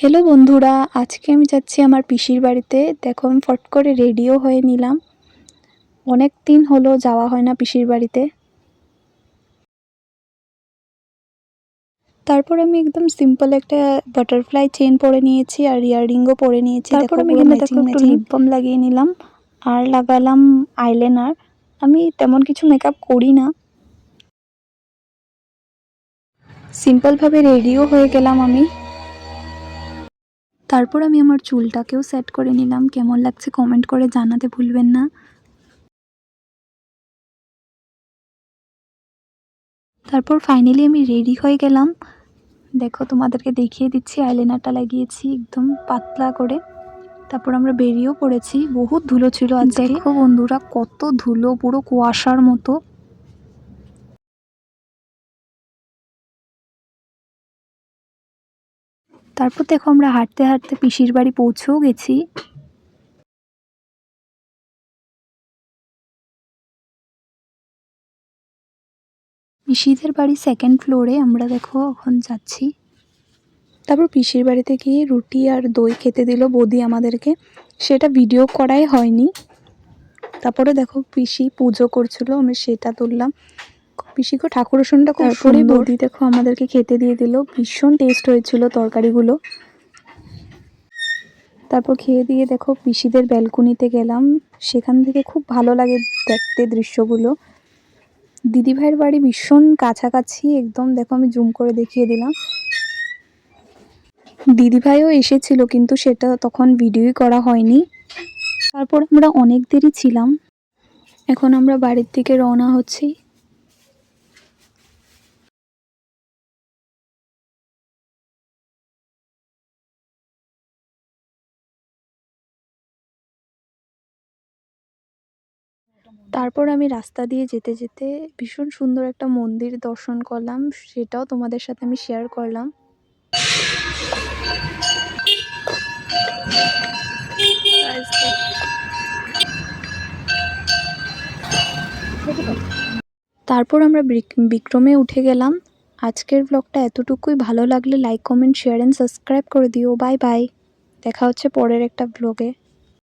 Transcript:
Hello বন্ধুরা, আজকে আমি যাচ্ছি আমার পিসির বাড়িতে। দেখো আমি ফট করে রেডিও হয়ে নিলাম। অনেক দিন হলো যাওয়া হয় না পিসির বাড়িতে। তারপর আমি একদম সিম্পল একটা বাটারফ্লাই চেইন পরে নিয়েছি আর ইয়াররিংও পরে নিয়েছি। তারপর আমি এখানে দেখো একটু লিপ বাম লাগিয়ে নিলাম আর লাগালাম আইলাইনার। আমি তেমন কিছু মেকআপ করি না, সিম্পলভাবে রেডিও হয়ে গেলাম আমি। তারপর আমি আমার চুলটাকেও সেট করে নিলাম। কেমন লাগছে কমেন্ট করে জানাতে ভুলবেন না। তারপর ফাইনালি আমি রেডি হয়ে গেলাম। দেখো তোমাদেরকে দেখিয়ে দিচ্ছি, আইলাইনারটা লাগিয়েছি একদম পাতলা করে। তারপর আমরা বেরিয়েও পড়েছি। বহুত ধুলো ছিল আজকে। দেখো বন্ধুরা কত ধুলো, পুরো কুয়াশার মতো। তারপর দেখো আমরা হাঁটতে হাঁটতে পিসির বাড়ি পৌঁছেও গেছি। পিসিদের বাড়ি সেকেন্ড ফ্লোরে, আমরা দেখো এখন যাচ্ছি। তারপর পিসির বাড়িতে গিয়ে রুটি আর দই খেতে দিল বৌদি আমাদেরকে, সেটা ভিডিও করাই হয়নি। তারপরে দেখো পিসি পুজো করছিল, আমি সেটা তুললাম। পিসিকে ঠাকুরসনটা খুব সুন্দর। বৌদি দেখো আমাদেরকে খেতে দিয়ে দিল, ভীষণ টেস্ট হয়েছিল তরকারিগুলো। তারপর খেয়ে দিয়ে দেখো পিসিদের ব্যালকনিতে গেলাম। সেখান থেকে খুব ভালো লাগে দেখতে দৃশ্যগুলো। দিদিভাইয়ের বাড়ি ভীষণ কাছাকাছি একদম, দেখো আমি জুম করে দেখিয়ে দিলাম। দিদিভাইও এসেছিল কিন্তু সেটা তখন ভিডিওই করা হয়নি। তারপর আমরা অনেক দেরি ছিলাম। এখন আমরা বাড়ির দিকে রওনা হচ্ছি। তারপর আমি রাস্তা দিয়ে যেতে যেতে ভীষণ সুন্দর একটা মন্দির দর্শন করলাম, সেটাও তোমাদের সাথে আমি শেয়ার করলাম। তারপর আমরা বিক্রমে উঠে গেলাম। আজকের ব্লগটা এতটুকুই। ভালো লাগলে like, comment, share and subscribe করে দিও। বাই বাই, দেখা হচ্ছে পরের একটা ব্লগে।